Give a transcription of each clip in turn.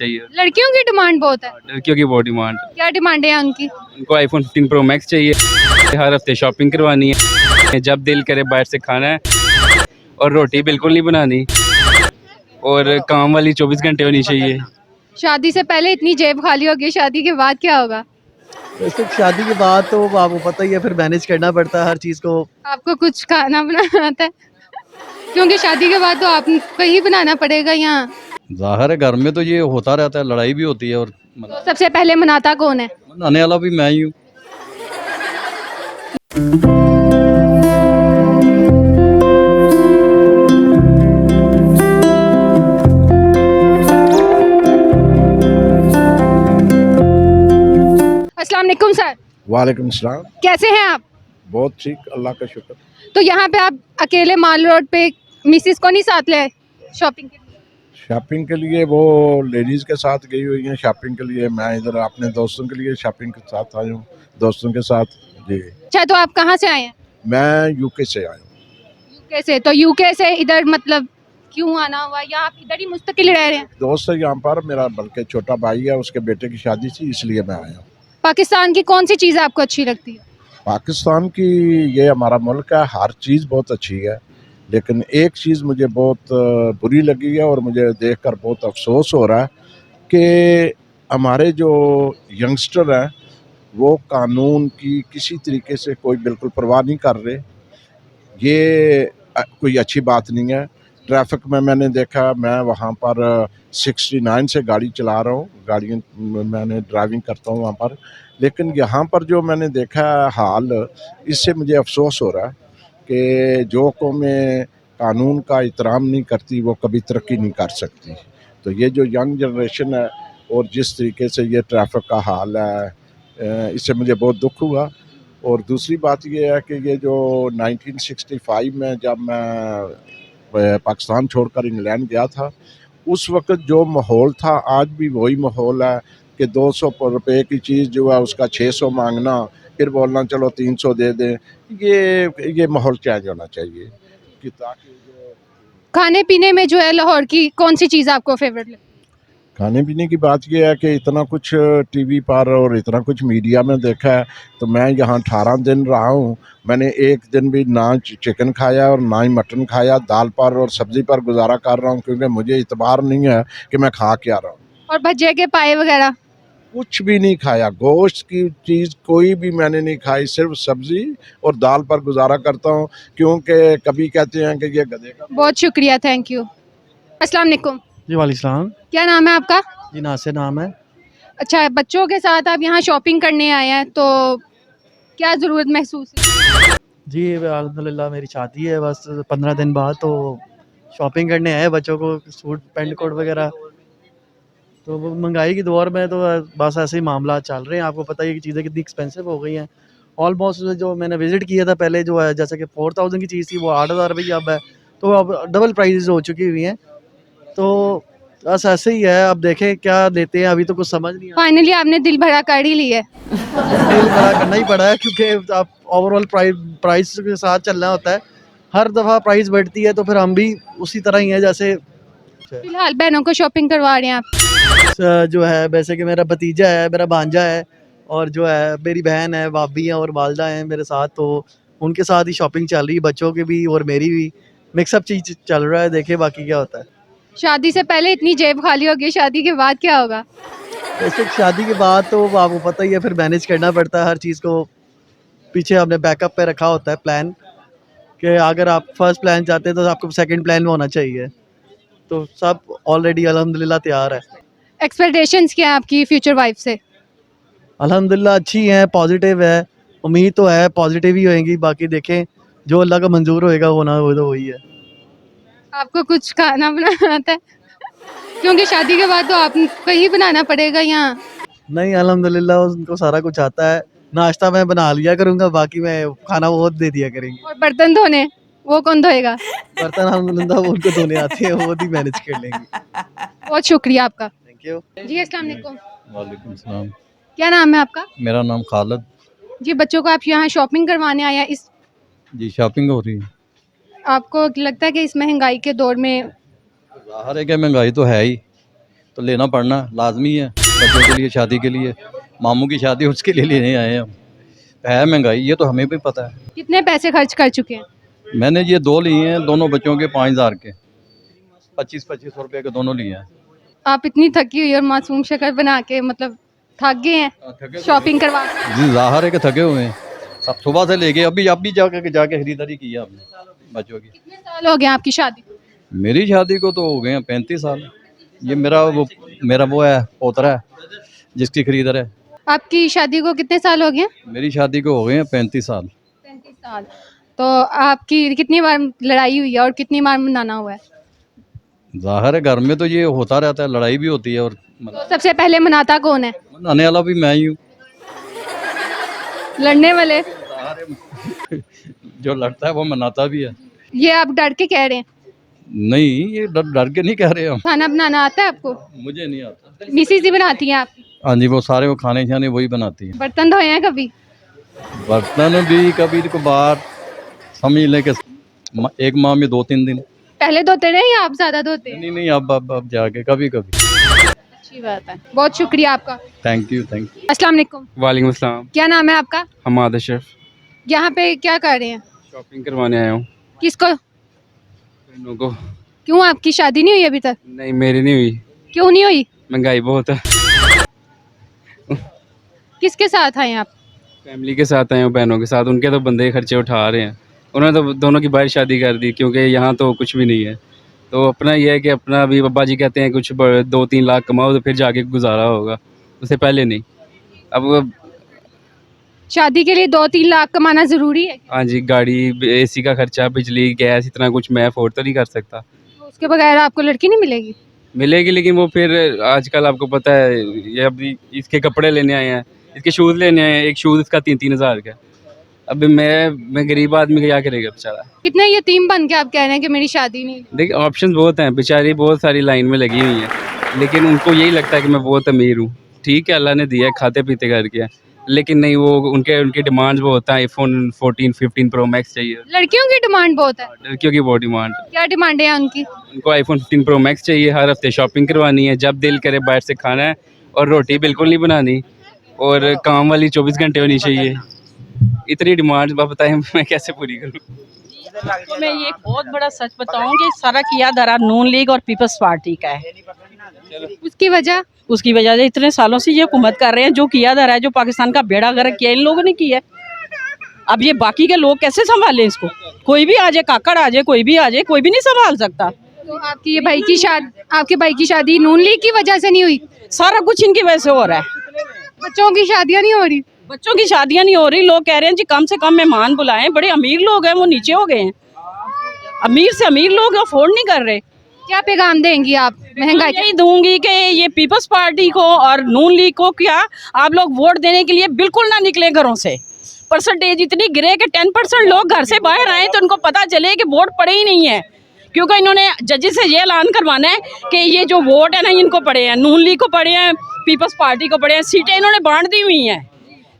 चाहिए। लड़कियों की डिमांड बहुत है, लड़कियों की बहुत डिमांड। क्या डिमांड है उनकी? उनको आईफोन 15 प्रो मैक्स चाहिए, हर हफ्ते शॉपिंग करवानी है, जब दिल करे बाहर से खाना है, और रोटी बिल्कुल नहीं बनानी, और काम वाली 24 घंटे होनी चाहिए। शादी से पहले इतनी जेब खाली होगी, शादी के बाद क्या होगा? वैसे शादी के बाद तो आपको पता ही है, फिर मैनेज करना पड़ता है हर चीज़ को। आपको कुछ खाना बनाना आता है? क्योंकि शादी के बाद तो आपको ही बनाना पड़ेगा यहाँ। ज़ाहिर है घर में तो ये होता रहता है, लड़ाई भी होती है और तो सबसे पहले मनाता कौन है? मनाने वाला भी मैं ही हूँ। अस्सलाम वालेकुम सर, वालेकुम सलाम। कैसे हैं आप? बहुत ठीक, अल्लाह का शुक्र। तो यहाँ पे आप अकेले माल रोड पे मिसिस को नहीं साथ ले शॉपिंग के लिए? शॉपिंग के लिए वो लेडीज़ के साथ गई हुई हैं शॉपिंग के लिए, मैं इधर अपने दोस्तों के लिए शॉपिंग के साथ आया हूँ, दोस्तों के साथ जी। अच्छा, तो आप कहाँ से आए हैं? मैं यूके से आया हूँ। यूके से? तो यूके से इधर मतलब क्यों आना हुआ, या आप इधर ही मुस्तकिल रह रहे हैं? दोस्त है यहाँ पर मेरा, बल्कि छोटा भाई है, उसके बेटे की शादी थी इसलिए मैं आया हूँ। पाकिस्तान की कौन सी चीज़ आपको अच्छी लगती है? पाकिस्तान की, ये हमारा मुल्क है, हर चीज़ बहुत अच्छी है, लेकिन एक चीज़ मुझे बहुत बुरी लगी है और मुझे देखकर बहुत अफसोस हो रहा है कि हमारे जो यंगस्टर हैं वो कानून की किसी तरीके से कोई बिल्कुल परवाह नहीं कर रहे। ये कोई अच्छी बात नहीं है। ट्रैफिक में मैंने देखा, मैं वहाँ पर 69 से गाड़ी चला रहा हूँ, गाड़ियाँ मैंने ड्राइविंग करता हूँ वहाँ पर, लेकिन यहाँ पर जो मैंने देखा है हाल, इससे मुझे अफसोस हो रहा है कि जो कौमें कानून का एहतराम नहीं करती वो कभी तरक्की नहीं कर सकती। तो ये जो यंग जनरेशन है और जिस तरीके से ये ट्रैफिक का हाल है, इससे मुझे बहुत दुख हुआ। और दूसरी बात ये है कि ये जो 1965 में जब मैं पाकिस्तान छोड़कर इंग्लैंड गया था, उस वक्त जो माहौल था आज भी वही माहौल है कि 200 रुपये की चीज़ जो है उसका 600 मांगना, फिर बोलना चलो 300 दे दें। ये माहौल चेंज होना चाहिए कि ताकि जो खाने पीने में जो है लाहौर की कौन सी चीज़ आपको फेवरेट लगती है? खाने पीने की बात यह है कि इतना कुछ टीवी पर और इतना कुछ मीडिया में देखा है, तो मैं यहाँ 18 दिन रहा हूँ, मैंने एक दिन भी ना चिकन खाया और ना ही मटन खाया, दाल पर और सब्ज़ी पर गुजारा कर रहा हूँ, क्योंकि मुझे इतबार नहीं है कि मैं खा क्या रहा हूँ। और भज्जे के पाए वगैरह? कुछ भी नहीं खाया, गोश्त की चीज़ कोई भी मैंने नहीं खाई, सिर्फ सब्ज़ी और दाल पर गुजारा करता हूँ, क्योंकि कभी कहते हैं कि ये गधे का। बहुत शुक्रिया, थैंक यू। अस्सलाम वालेकुम, जी वालेकुम, क्या नाम है आपका? जी नासिर नाम है। अच्छा, बच्चों के साथ आप यहाँ शॉपिंग करने आए हैं, तो क्या ज़रूरत महसूस है? जी अल्हम्दुलिल्लाह मेरी शादी है बस 15 दिन बाद, तो शॉपिंग करने आए बच्चों को सूट पैंट कोट वगैरह। तो वो महंगाई की दौर में तो बस ऐसे ही मामला चल रहे हैं। आपको पता ही है कि चीज़ें कितनी एक्सपेंसिव हो गई हैं। ऑलमोस्ट जो मैंने विज़िट किया था पहले, जो है जैसे कि 4000 की चीज़ थी वो 8000 रुपये अब है, तो अब डबल प्राइसेस हो चुकी हुई हैं। तो बस ऐसे ही है, अब देखें क्या लेते हैं, अभी तो कुछ समझ नहीं आ फाइनली आपने दिल भरा कर ही ली है। रहा। दिल बड़ा करना ही पड़ा है, क्योंकि आप ओवरऑल प्राइस के साथ चलना होता है। हर दफ़ा प्राइस बढ़ती है तो फिर हम भी उसी तरह ही हैं जैसे फिलहाल बहनों को शॉपिंग करवा रहे हैं आप? जो है, वैसे कि मेरा भतीजा है, मेरा भांजा है, और जो है मेरी बहन है, भाभी हैं और वालदा हैं मेरे साथ, तो उनके साथ ही शॉपिंग चल रही है, बच्चों की भी और मेरी भी। मिक्सअप चीज़ चल रहा है, देखें बाकी क्या होता है। शादी से पहले इतनी जेब खाली होगी, शादी के बाद क्या होगा? वैसे शादी के बाद तो आपको पता ही है, फिर मैनेज करना पड़ता है हर चीज़ को। पीछे हमने बैकअप पे रखा होता है प्लान, कि अगर आप फर्स्ट प्लान चाहते हैं तो आपको सेकंड प्लान में होना चाहिए। तो सब ऑलरेडी अल्हम्दुलिल्लाह तैयार है। एक्सपेक्टेशंस क्या है आपकी फ्यूचर वाइफ से? अल्हम्दुलिल्लाह अच्छी हैं, पॉजिटिव है, उम्मीद तो है पॉजिटिव ही होएंगी, बाकी देखें जो अल्लाह का मंजूर होएगा होना, वो तो वही है। आपको कुछ खाना बनाना आता है? क्योंकि शादी के बाद तो आपको ही बनाना पड़ेगा यहाँ। नहीं अल्हम्दुलिल्लाह उनको सारा कुछ आता है। नाश्ता मैं बना लिया करूँगा, बाकी मैं खाना वो दे दिया करेंगी। और बर्तन धोने वो कौन धोएगा? बर्तन अल्हम्दुलिल्लाह वो उनको धोने आते हैं, वो भी मैनेज कर लेंगी। बहुत शुक्रिया आपका। Thank you. जी अस्सलाम वालेकुम, वालेकुम सलाम। क्या नाम है आपका? मेरा नाम खालिद। जी, बच्चों को आप यहाँ शॉपिंग करवाने आए हैं, इस जी शॉपिंग हो रही है। आपको लगता है कि इस महंगाई के दौर में ज़ाहिर है कि महंगाई तो है ही, तो लेना पड़ना लाजमी है बच्चों के लिए, शादी के लिए। मामू की शादी उसके लिए लेने आए हैं हम। है महंगाई, ये तो हमें भी पता है। कितने पैसे खर्च कर चुके हैं? मैंने ये 2 लिए हैं, दोनों बच्चों के 5000 के, 25-25 रुपए के दोनों लिए हैं। आप इतनी थकी हुई और मासूम शक्ल बना के मतलब थक गए हैं शॉपिंग करवा के? जी ज़ाहिर है कि थके हुए हैं, सब सुबह से लेके अभी जाके खरीदारी की है हमने बच्चों की। कितने साल हो गए आपकी शादी को? मेरी शादी को तो हो गए हैं 35 साल। ये मेरा वो है पोतरा है जिसकी खरीदर है। आपकी शादी को कितने साल हो गए? मेरी शादी को हो गए हैं 35 साल। 35 साल। तो आपकी कितनी बार लड़ाई हुई है और कितनी बार मनाना हुआ है? ज़ाहिर है घर में तो ये होता रहता है, लड़ाई भी होती है और तो सबसे पहले मनाता कौन है? मनाने वाला भी मैं ही हूँ। लड़ने वाले? जो लड़ता है वो मनाता भी है। ये आप डर के कह रहे हैं? नहीं, ये डर के नहीं कह रहे हम। खाना बनाना आता है आपको? मुझे नहीं आता। मिसेज ही बनाती हैं आपकी? हाँ जी, वो सारे वो खाने शाने वही बनाती है। बर्तन धोए हैं कभी? बर्तन भी कभी कभार, समझ लें कि एक माह में 2-3 दिन। पहले धोते रहे या आप ज्यादा धोते हैं? नहीं, अब जाके कभी कभी। अच्छी बात है, बहुत शुक्रिया आपका। Thank you. अस्सलाम वालेकुम। वालेकुम अस्सलाम। क्या नाम है आपका? हमाद अशरफ। यहाँ पे क्या कर रहे हैं? शॉपिंग करवाने आया हूँ किसको? बहनों को। क्यों, आपकी शादी नहीं हुई अभी तक? नहीं, मेरी नहीं हुई। क्यों नहीं हुई? महंगाई बहुत है। किसके साथ आए आप? फैमिली के साथ आए हूँ, बहनों के साथ। उनके तो बंदे खर्चे उठा रहे हैं। उन्होंने तो दोनों की बाहर शादी कर दी क्योंकि यहाँ तो कुछ भी नहीं है। तो अपना ये है कि अपना अभी अब्बा जी कहते हैं कुछ 2-3 लाख कमाओ तो फिर जाके गुजारा होगा, उससे पहले नहीं। अब शादी के लिए 2-3 लाख कमाना जरूरी है? हाँ जी, गाड़ी, एसी का खर्चा, बिजली, गैस, इतना कुछ मैं अफोर्ड तो नहीं कर सकता। तो उसके बगैर आपको लड़की नहीं मिलेगी? मिलेगी, लेकिन वो फिर आजकल आपको पता है, ये अभी इसके कपड़े लेने आए हैं, इसके शूज़ लेने आए हैं। एक शूज़ इसका 3-3 हज़ार का। अभी मैं गरीब आदमी क्या करेगा बेचारा। कितने यतीम बन के आप कह रहे हैं कि मेरी शादी नहीं? देखिए, ऑप्शंस बहुत हैं, बेचारी बहुत सारी लाइन में लगी हुई हैं, लेकिन उनको यही लगता है कि मैं बहुत अमीर हूँ। ठीक है, अल्लाह ने दिया है, खाते पीते करके, लेकिन नहीं, वो उनकी डिमांड्स बहुत हैं। आईफोन 14-15 प्रो मैक्स चाहिए। लड़कियों की डिमांड बहुत है? लड़कियों की बहुत डिमांड है। क्या डिमांड है उनकी? उनको आईफोन 15 प्रो मैक्स चाहिए, हर हफ्ते शॉपिंग करवानी है, जब दिल करे बाहर से खाना है, और रोटी बिल्कुल नहीं बनानी, और काम वाली 24 घंटे होनी चाहिए। इतनी डिमांड आप बताएं मैं कैसे पूरी करूँ? तो मैं ये बहुत बड़ा सच बताऊंगी, सारा किया धरा नून लीग और पीपल्स पार्टी का है। उसकी वजह से इतने सालों से ये हुकूमत कर रहे हैं, जो किया धरा है, जो पाकिस्तान का बेड़ा गर्क किया इन लोगों ने किया है। अब ये बाकी के लोग कैसे संभालें इसको? कोई भी आ जाए, काकड़ आ जाए, कोई भी आ जाए, कोई भी नहीं संभाल सकता। तो आपके भाई की शादी नून लीग की वजह से नहीं हुई? सारा कुछ इनकी वजह से हो रहा है। बच्चों की शादियां नहीं हो रही? बच्चों की शादियां नहीं हो रही। लोग कह रहे हैं जी कम से कम मेहमान बुलाएं। बड़े अमीर लोग हैं, वो नीचे हो गए हैं। अमीर से अमीर लोग अफोर्ड नहीं कर रहे। क्या पैगाम देंगी आप महंगाई? यही दूंगी कि ये पीपल्स पार्टी को और नून लीग को, क्या आप लोग वोट देने के लिए बिल्कुल ना निकले घरों से। परसेंटेज इतनी गिरे कि 10% लोग घर से बाहर आए तो उनको पता चले कि वोट पड़े ही नहीं है, क्योंकि इन्होंने जजेस से ये ऐलान करवाना है कि ये जो वोट है ना, इनको पड़े हैं, नून लीग को पड़े हैं, पीपल्स पार्टी को पड़े हैं। सीटें इन्होंने बांट दी हुई हैं,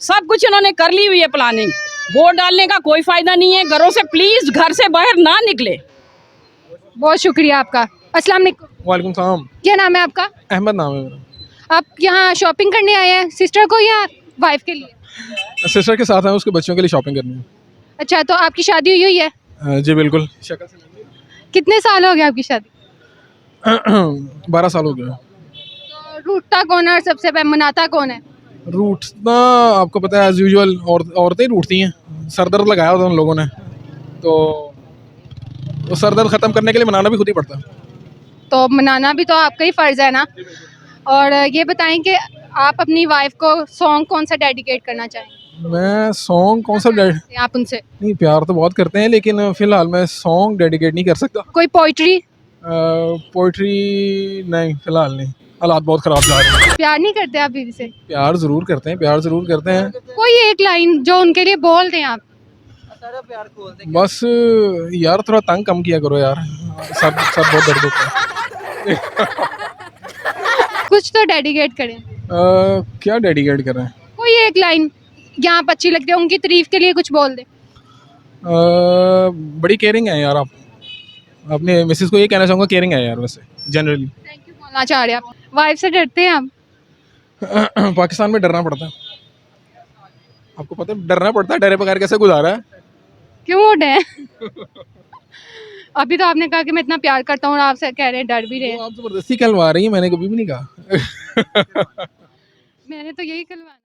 सब कुछ इन्होंने कर ली हुई है प्लानिंग। वोट डालने का कोई फायदा नहीं है। घरों से प्लीज घर से बाहर ना निकले। बहुत शुक्रिया आपका। अस्सलाम वालेकुम। वालेकुम सलाम। क्या नाम है आपका? अहमद नाम है मेरा। आप यहाँ शॉपिंग करने आए हैं सिस्टर को या वाइफ के लिए? सिस्टर के साथ है, उसके बच्चों के लिए शॉपिंग करनी है। अच्छा, तो आपकी शादी हुई है? जी बिल्कुल। शक्ल से कितने साल हो गए आपकी शादी? 12 साल हो गए। तो रूठता कौन है और सबसे पहले मनाता कौन है? रूठना आपको पता है एज यूजुअल औरतें ही रूठती हैं। सर दर्द लगाया होता है उन लोगों ने, तो सर दर्द ख़त्म करने के लिए मनाना भी खुद ही पड़ता है। तो मनाना भी तो आपका ही फ़र्ज़ है ना। और ये बताएं कि आप अपनी वाइफ को सॉन्ग कौन सा डेडिकेट करना चाहेंगे? मैं सॉन्ग कौन सा आप उनसे नहीं, प्यार तो बहुत करते हैं, लेकिन फ़िलहाल मैं सॉन्ग डेडिकेट नहीं कर सकता। कोई पोइट्री? पोइट्री नहीं, फ़िलहाल नहीं, हालात बहुत ख़राब जा रहे हैं। प्यार नहीं करते आप बीवी से? प्यार ज़रूर करते हैं। कोई एक लाइन जो उनके लिए बोल दें आप। बस यार थोड़ा तंग कम किया करो यार, सब बहुत दर्द होता है। कुछ तो डेडिकेट करें। क्या डेडिकेट कर रहे हैं? कोई एक लाइन यहाँ आप अच्छी लगती है, उनकी तारीफ के लिए कुछ बोल दे। बड़ी केयरिंग है यार आप। अपने मिसेस को ये कहना चाहूँगा, केयरिंग है यार वैसे जनरली। Thank you. बोलना चाह रहे हैं आप? वाइफ से डरते हैं आप? पाकिस्तान में डरना पड़ता है, आपको पता है डरना पड़ता है, डरे बगैर कैसे गुजारा है। क्यों वो डर? अभी तो आपने कहा कि मैं इतना प्यार करता हूँ और आपसे कह रहे हैं डर भी रहे हैं। वो आप जबरदस्ती कहलवा रही हैं, मैंने कभी भी नहीं कहा। मैंने तो यही कहलवाया।